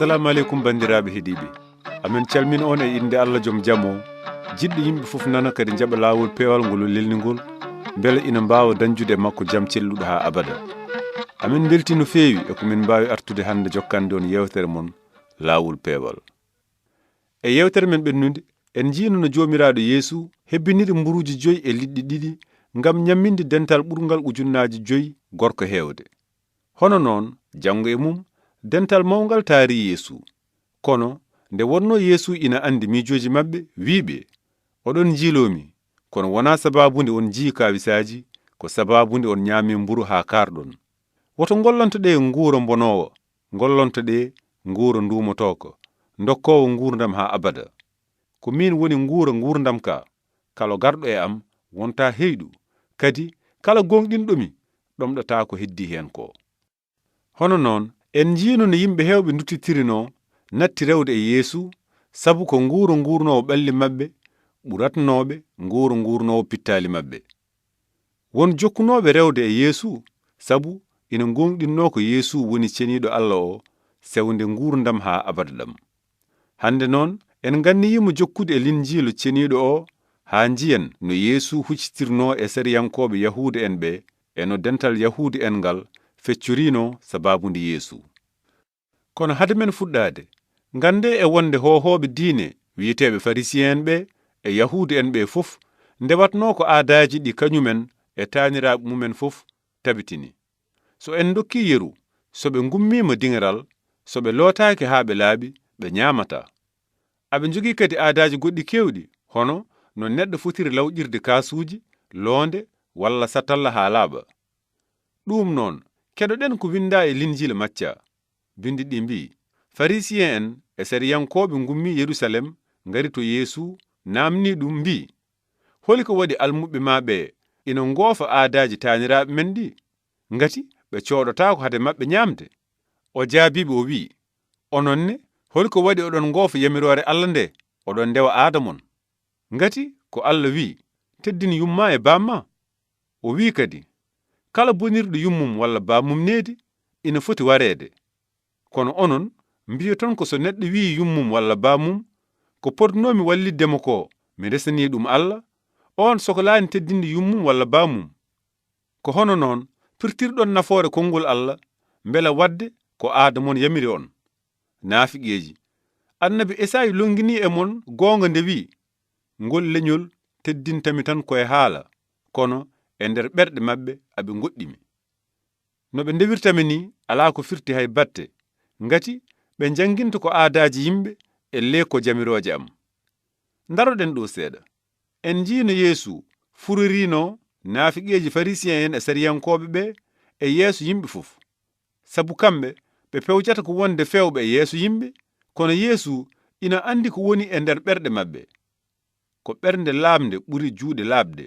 Assalamu alaikum bandiraɓe heeɗiɓe, amin calmin on e inde Allah joom jamo, jiɗɗo yimɓe fof nana kadi jaɓa lawol pewal ngol lelnigol, beele ina mbawa dañjude makko jaam celluɗo ha abada. Amin belti no feewi e ko min mbawi artude hande jokkande on yewtere mon lawol pewal. E yewtere men ɓennude en jiino no jomiraɗo Yeesu hebbiniri mburuji 5 e liɗɗi 2 ngam ñamminde dental ɓurgal ujunnaji 5 gorko hewde. Hono noon jango e mum dental mawngal taari Yeesu, kono nde wonno Yeesu ina andi miijoji mabɓe wiiɓe, oɗon jiilomi, kono wona sababunde on jii kawisaji, ko sababunde on ñaami mburu ha karɗon. Woto ngollontoɗe nguuro mbonowo, ngollontoɗe nguuro ndumotoko, dokkowo ngurdam ha abada. Ko min woni nguuro ngurdam ka, kala garɗo e am wonta heyɗu, kadi kala gonɗinɗomi ɗomɗata ko heddi hen ko. Hono noon en jiino no yimɓe hewɓe duttitirino natti rewde e Yeesu, sabu ko nguuro ngurnowo ɓalli mabɓe ɓuratnoɓe nguuro ngurnowo pittali mabɓe. Won jokkunoɓe rewde e Yeesu, sabu ina gonɗinno ko Yeesu woni ceniɗo Allah o sewnde ngurdam ha abada ɗam. Hande noon en ganniyimo jokkude e linjiilo ceniɗo o ha jiyen no Yeesu huccitirno e sariyankoɓe Yahuda en ɓe e no dental Yahuda en ngal feccurino sababunde Yeesu. Kono hade men fuɗɗade, gande e wonde hohoɓe diine wiyeteɓe Farisien ɓe e Yahuda en ɓe fof ndewatno ko aadaji ɗi kañumen e taaniraɓe mumen fof tabitini. So en dokki yeru, so ɓe gummima dingeral, so ɓe lootaki ha ɓe laaɓi, ɓe ñamata. Aɓe jogii kadi aadaji goɗɗi kewɗi, hono no neɗɗo fotiri lawƴirde kasuji, loonde walla satalla ha laaɓa. Ɗum noon keɗoɗen ko winda e linjila Macca. Bindi ɗi mbi, Farisien en e sariyankoɓe gummi Yerusalem ngari to Yeesu namni ɗum mbi, holi ko waɗi almuɓe ma ɓe ina ngoofa aadaji taaniraɓe men ɗi, ngati ɓe coɗotako hade maɓɓe ñamde. O jaabiɓe o wi, ononne holi ko waɗi oɗon ngoofa yamirore Allah nde oɗon ndewa aada mon, ngati ko Allah wi, teddin yumma e bamma. O wi kadi, kala bonirɗo yummum walla bamum needi ina foti wareede. Kono onon mbiyoton ko so neɗɗo wi yummum walla bamum, ko potnomi walliddemo ko mi resani ɗum Allah, on sohlani teddinde yummum walla bamum. Ko hono noon pirtirɗon nafoore konngol Allah, mbele wadde ko aada mon yamiri on. Naafiqeji, annabi Esayi longini e mon goonga nde wi, ngol leñol teddintami tan koye haala, kono e nder ɓerɗe maɓɓe aɓe goɗɗimi. No ɓe ndewirtami ni ala ko firti hay batte, ngati ɓe janginta ko aadaji yimɓe e le ko jamiroje am. Daroɗen ɗo seeɗa. En jiino Yeesu furorino naafiqeji Farisien en e sariyankoɓe ɓe e yeeso yimɓe fof. Sabu kamɓe ɓe pewjata ko wonde fewɓe e yeeso yimɓe, kono Yeesu ina andi ko woni e nder ɓerɗe maɓɓe. Ko ɓernde laamde ɓuri juuɗe laaɓde.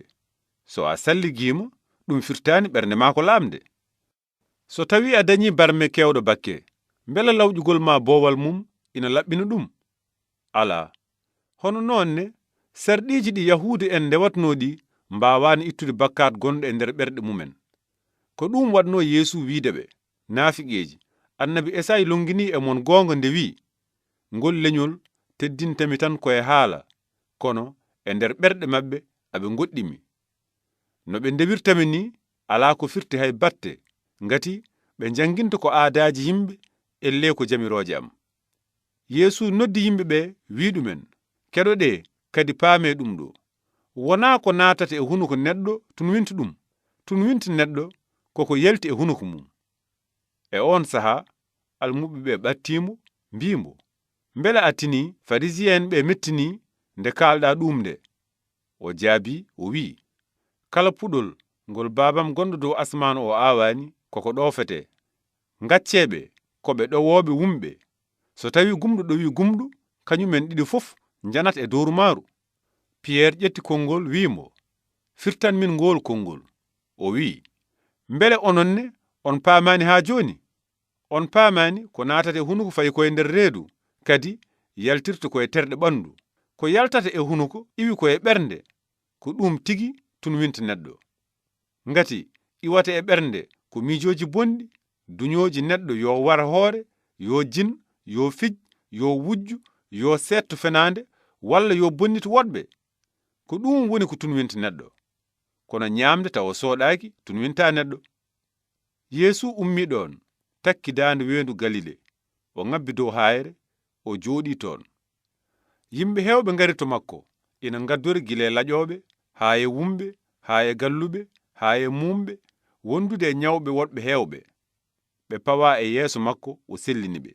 So a salligima, ɗum firtani ɓernde ma ko laamde. So tawi a dañi barme kewɗo bakke, mbele lawƴugol ma boowal mum ina laɓɓina ɗum? Ala. Hono noonne sarɗiji ɗi Yahuda en ndewatno ɗi mbawani ittude bakkat gonɗo e nder ɓerɗe mumen. Ko ɗum waɗno Yeesu wiideɓe, naafiqeji, annabi Esayi longini e mon goonga nde wi, ngol leñol teddintami tan koye haala, kono e nder ɓerɗe maɓɓe aɓe goɗɗimi. No ɓe ndewirtami ni ala ko firti hay batte, ngati ɓe janginta ko aadaji yimɓe elle ko jamiroje am. Yeesu noddi yimɓe ɓe wiɗumen, keɗoɗe kadi paame ɗum ɗo. Wona ko natata e hunuko neɗɗo tunwinta ɗum, tunwinta neɗɗo koko yalti e hunuko mum. E on saha almuɓe ɓe ɓattimo mbimo, mbele attini Farisien ɓe mettini nde kalɗa ɗum nde. O jaabi o wi, kala puɗol ngol babam gonɗo dow asman o awani koko ɗofete. Ngacceɓe koɓe ɗowoɓe wumɓe. So tawi gumɗo ɗowi gumɗo, kañumen ɗiɗi fof janat e dowru maaru. Pierre ƴetti konngol wimo, firtan min ngol konngol. O wi, mbele ononne on paamani ha joni? On paamani ko natata e hunuko fayi koye nder reedu, kadi yaltirta koye terɗe ɓandu. Ko yaltata e hunuko iwi koye ɓernde, ko ɗum tigi tunwinta neɗɗo. Ngati iwata e ɓernde ko miijoji bonɗi, duñooji neɗɗo yo war hoore, yo jin, yo fij, yo wujju, yo setto fenande, walla yo bonnita woɗɓe. Ko ɗum woni ko tunwinta neɗɗo. Kono ñaamde tawa sooɗaaki tunwinta neɗɗo. Yeesu ummi ɗon, takki daande weendu Galile, o ŋabbi dow haayre, o jooɗii toon. Yimɓe heewɓe ngari to makko, ina ngaddori gile laƴooɓe, haa e wumɓe, haa e galluɓe, haa e mumɓe, wondude e ñawɓe woɗɓe heewɓe. Ɓe pawa e yeeso makko, o sellini ɓe.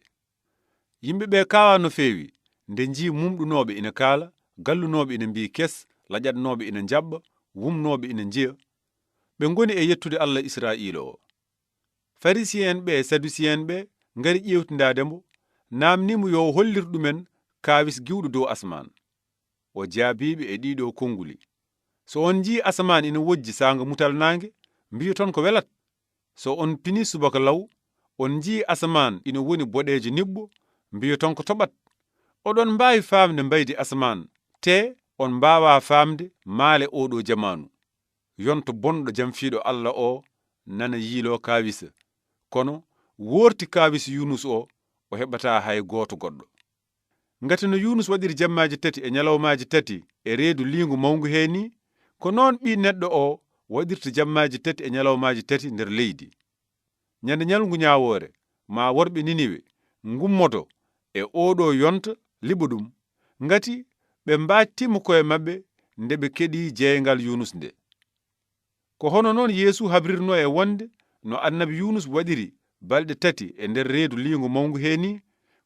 Yimɓe ɓe kaawa no feewi, nde njii mumɗunooɓe ina kaala, gallunooɓe ina mbii kes, laƴatnooɓe ina jaɓɓa, wumnooɓe ina njiya. Ɓe ngoni e yettude Allah Israa'iila o. Farisiyen ɓe e Sadusiyen ɓe ngari ƴewtindademo, naamnimo yo hollir ɗumen kaawis giwɗo dow asman. O jaabiɓe e ɗiɗo konguli. So on njii asaman ina wojji saanga mutal naange, mbiyo ton ko welat. So on pini subaka law, on njii asaman ina woni boɗeejo niɓɓo, mbiyo ton ko toɓat. Oɗon mbaawi faamde mbaydi asaman, te on mbaawa faamde maale oɗo jamanu. Yonto bonɗo jamfiiɗo Allah o nana yiilo kaawisa, kono woorti kaawisi Yunus o heɓata hay gooto goɗɗo. Ngati no Yunus waɗiri jammaji tati e ñalawmaji tati e reedu liingu mawngu heeni, ko noon ɓi neɗɗo o waɗirta jammaji tati e ñalawmaji tati nder leydi. Ñande ñalngu ñaawoore ma worɓe Niniwe ngummoto e oɗo yonta liɓa ɗum, ngati ɓe mbaatimo koye maɓɓe nde ɓe keɗi jeeyngal Yunus nde. Ko hono noon Yeesu habrirno e wonde no annabi Yunus waɗiri balɗe tati e nder reedu liingu mawngu heeni,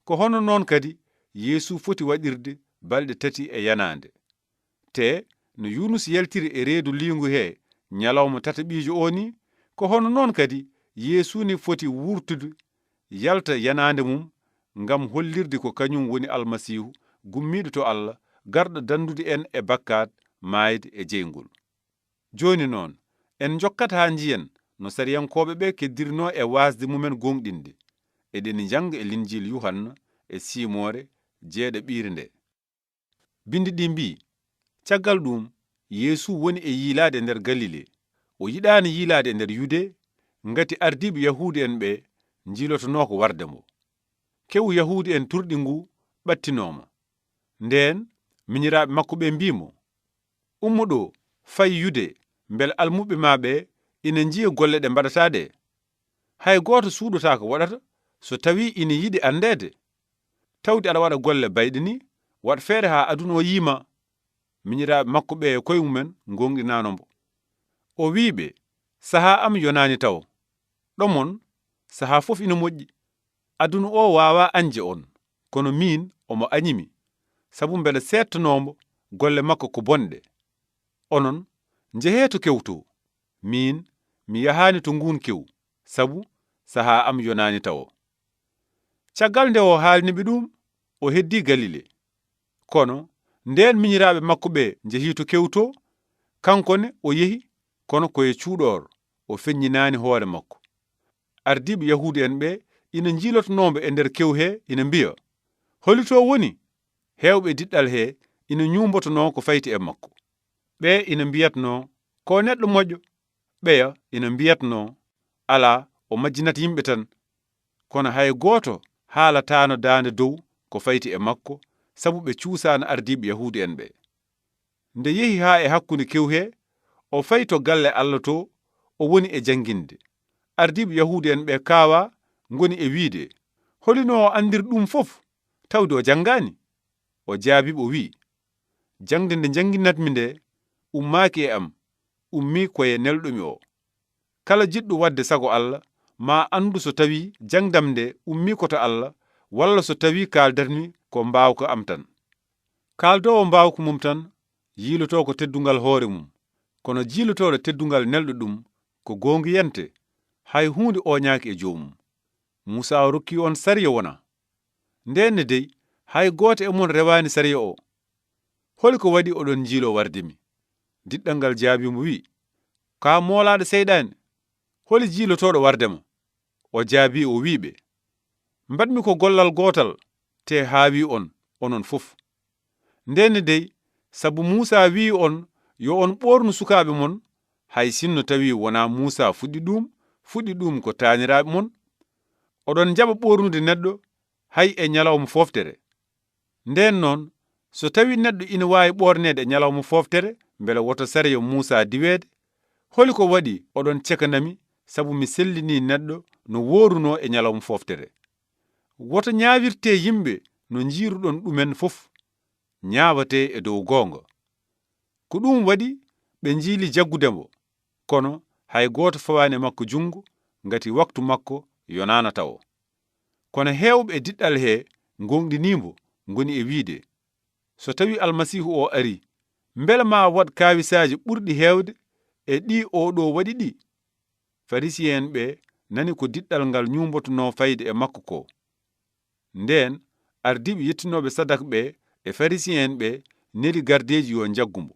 ko hono noon kadi Yeesu foti waɗirde balɗe tati e yanande. Te no Yunus yaltiri e reedu liingu he ñalawma tataɓiijo o ni, ko hono noon kadi Yeesu ni foti wurtude yalta yanande mum ngam hollirde ko kañum woni almasihu gummiɗo to Allah, garɗo dandude en e bakkat, maayde e jeyngol. Joni noon en jokkat haa njiyen no sariyankoɓe ɓe keddirno e wasde mumen gonɗinde. Eɗen janga e linjil Yuhanna e simore jeeɗa ɓiire nde. Bindi ɗi mbi, caggal ɗum Yeesu woni e yiilade nder Galile. O yiɗani yiilade e nder Yude, ngati ardiɓe Yahuudi en ɓe jiilotono ko warde mo. Kewu Yahuudi en turɗi ngu ɓattinoma. Nden miñiraɓe makko ɓe mbimo, ummo ɗo fay Yude, bel almuɓe ma ɓe ina jiya golle ɗe mbaɗata. Hay goto suuɗota ko waɗata, so tawi ina yiɗi andede. Tawde aɗa waɗa golle bayɗe ni, waɗ feere ha aduna o yiima. Miñiraɓe makko ɓe koye mumen gonɗinanombo. O wiɓe, saha am yonani taw. Ɗomon saha fof ina moƴƴi. Aduna o wawa anje on, kono min omo añimi, sabu mbeɗa settonomo golle makko ko bonɗe. Onon njehe to kewto, min mi yahani to ngun kew, sabu saha am yonani taw. Caggal nde o haalniɓe ɗum, o heddi Galile. Kono nden miñiraɓe makko ɓe njehi to kewto, kankone o yehi, kono koye cuuɗor o feññinani hoore makko. Ardiɓe Yahuudi en ɓe ina jiilotonomo e nder kew he, ina mbiya, holito woni? Hewɓe diɗɗal he ina ñumbotono ko fayti e makko. Ɓe ina mbiyatno, ko neɗɗo moƴƴo. Ɓeya ina mbiyatno, ala o majjinata yimɓe tan. Kono hay goto haalatano daande dow ko fayti e makko, sabu ɓe cuusano ardiɓe Yahuudi en ɓe. Nde yehi ha e hakkunde kew he, o fayi to galle Allah to, o woni e janginde. Ardiɓe Yahuudi en ɓe kaawa ngoni e wiide, holino o andir ɗum fof, tawde o janngani? O jaabiɓe o wi, jangde nde janginatmi nde ummaaki e am, ummi koye nelɗomi o. Kala jiɗɗo wadde sago Allah ma andu so tawi jangdam nde ummi koto Allah, walla so tawi kaldatmi ko mbawka am tan. Kaldowo mbawka mum tan yiiloto ko teddungal hoore mum, kono jiilotoɗo teddungal nelɗo ɗum ko gonga yente, hay hunde oñaaki e joomum. Musa rokki on sariya wona. Ndenne dey hay goto e mon rewani sariya o. Holi ko waɗi oɗon jiilo wardemi? Diɗɗal ngal jaabimo wi, ka moolaɗo seyɗani, holi jiilotoɗo wardema? O jaabi o wiɓe, mbaɗmi ko gollal gotal te haawi on, onon fof. Ndenne dey sabu Musa wi on yo on ɓornu sukaaɓe mon, hay sinno tawi wona Muusa fuɗɗi ɗum ko taaniraaɓe mon. Oɗon jaɓa ɓornude neɗɗo hay e ñalawma foftere. Nden noon so tawi neɗɗo ina waawi ɓorneede e ñalawma foftere, mbele woto sariya Muusa diweede, holi ko waɗi oɗon cekanami sabu mi sellini neɗɗo no wooruno e ñalawma foftere. Woto ñaawirte yimɓe no jiiruɗon ɗumen fof, ñaawate e dow goonga. Ko ɗum waɗi ɓe jiili jaggudemo, kono hay gooto fawaani makko jungo, ngati waktu makko yonaana tawo. Kono heewɓe e diɗɗal he gonɗinimo ngoni e wiide, so tawi almasihu o ari, mbele ma waɗ kaawisaaji ɓurɗi heewde e ɗi oɗo waɗi ɗi. Farisiyen ɓe nani ko diɗɗal ngal ñumbotono fayde e makko ko. Nden ardiɓe yettinoɓe sadaka ɓe e farisiyen ɓe neli gardeji yo jaggumbo.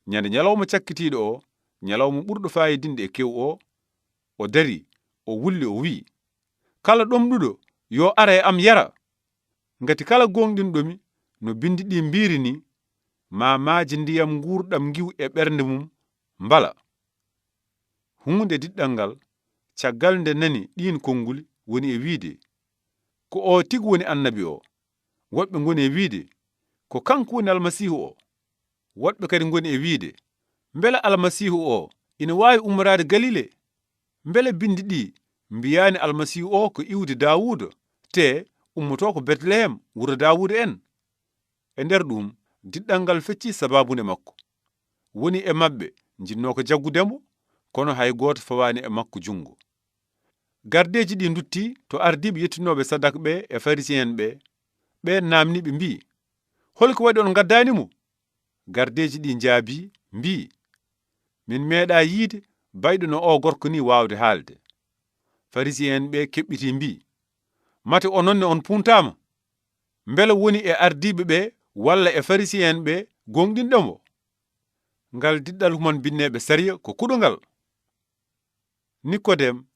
Ñande ñalawma cakkitiiɗo o, ñalawma ɓurɗo fayidinde e kew o dari, o wulli o wi, kala ɗomɗuɗo yo ara e am yara. Ngati kala gonɗinɗomi no bindi ɗi mbiri ni, ma maaji ndiyam ngurɗam ngiw e ɓernde mum mbala. Hunde diɗɗal ngal caggal nde nani ɗin konnguli woni e wiide ko o tigi woni annabi o. Woɓɓe ngoni e wiide ko kanko woni almasihu o. Woɓɓe kadi ngoni e wiide mbele almasihu o ina waawi ummorade Galile. Mbele bindi ɗi mbiyani almasihu o ko iwde Dawuda, te ummoto ko Betlehem wuro Dawuda en. E nder ɗum diɗɗal ngal fecci sababunde makko. Woni e mabɓe jinno ko jaggudemo, kono hay gooto fawani e makko jungo. Gardeji ɗi dutti to ardiɓe yettinoɓe sadaka ɓe e farisiyen ɓe namni ɓe mbi, hol ko waɗi on gaddanimo? Gardeji ɗi njaabi mbi, min meeɗa yiide bayɗo no o gorko ni wawde haalde. Farisiyen ɓe keɓɓiti mbi, mate ononne on puntama? Mbele woni e ardiɓe ɓe walla e farisiyen ɓe gonɗinɗomo? Ngal diɗɗal humon binneɓe sariya ko kuɗogal. Nikodem,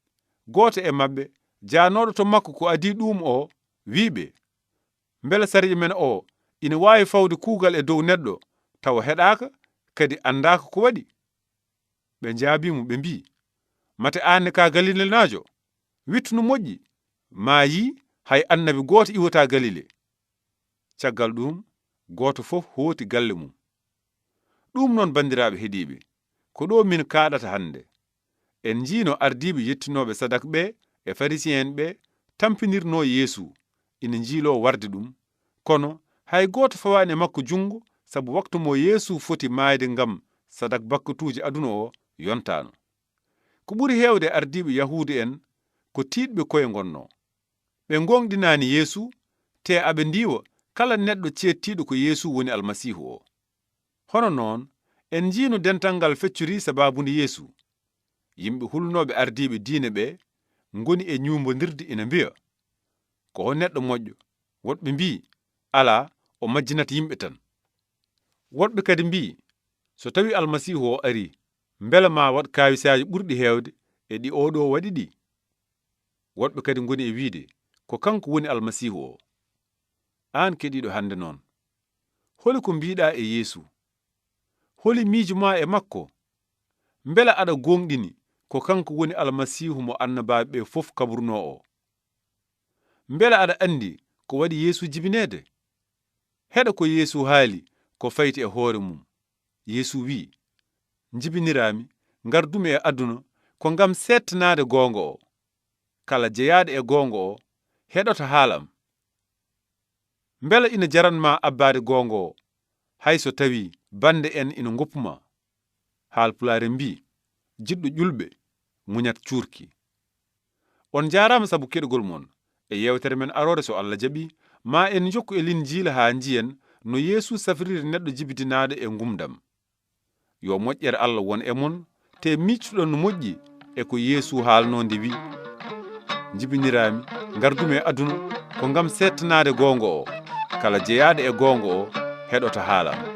gooto e mabɓe, jaanoɗo to makko ko adi ɗum o, wiɓe, mbele sariya men o ina waawi fawde kuugal e dow neɗɗo tawa heɗaka kadi andaka ko waɗi. Ɓe njaabimo ɓe mbi, mate anne ka Galilenajo? Wittu no moƴƴi, ma yi hay annabi gooto iwata Galile. Caggal ɗum gooto fof hooti galle mum. Ɗum noon bandiraɓe heeɗiɓe, ko ɗo min kaaɗata hande. En jiino ardiɓe yettinoɓe sadaka ɓe e farisiyen ɓe tampinirno Yeesu ina jiilo warde ɗum, kono hay gooto fawani e makko jungo, sabu waktu mo Yeesu foti maayde ngam sadaka bakkatuji aduna o yontano. Ko ɓuri heewde ardiɓe Yahuda en ko tiiɗɓe koye gonno. Ɓe gonɗinani Yeesu, te aɓe ndiwa kala neɗɗo cettiɗo ko Yeesu woni almasihu o. Hono noon en jiino dental ngal feccori sababunde Yeesu. Yimɓe hulnoɓe ardiɓe diine ɓe ngoni e ñumbodirde ina mbiya, ko neɗɗo moƴƴo. Woɗɓe mbi, ala, o majjinata yimɓe tan. Woɗɓe kadi mbi, so tawi almasihu o ari, mbele ma waɗ kaawisaji ɓurɗi heewde e ɗi oɗo waɗi ɗi. Woɗɓe kadi ngoni e wiide ko kanko woni almasihu o. An keɗiɗo hande noon, holi ko mbiɗa e Yeesu? Holi miijo ma e makko? Mbele aɗa gonɗini ko kanko woni almasihu mo annabaɓe ɓe fof kaburno o? Mbele aɗa andi ko waɗi Yeesu jibinede? Heɗa ko Yeesu haali ko fayti e hoore mum. Yeesu wi, jibinirami gardumi e aduna ko ngam settanade gonga o. Kala jeyaɗo e gonga o heɗoto haalam. Mbele ina jaranma abbade gonga o, hay so tawi bande en ina goppuma. Haalpulaar mbi, jiɗɗo ƴulɓe muñat cuurki. On jarama sabu keɗugol mon e yewtere men arore so Allah jaɓi, ma en jokku e Linjila ha jiyen no Yeesu safriri neɗɗo jibitinaɗo e ngumdam. Yo moƴƴere Allah won e mon, te miccuɗon no moƴƴi e ko Yeesu haalno nde wi, jibinirami gardumi e aduna ko ngam settanade gonga o. Kala jeyaɗo e gonga o heɗoto haalam.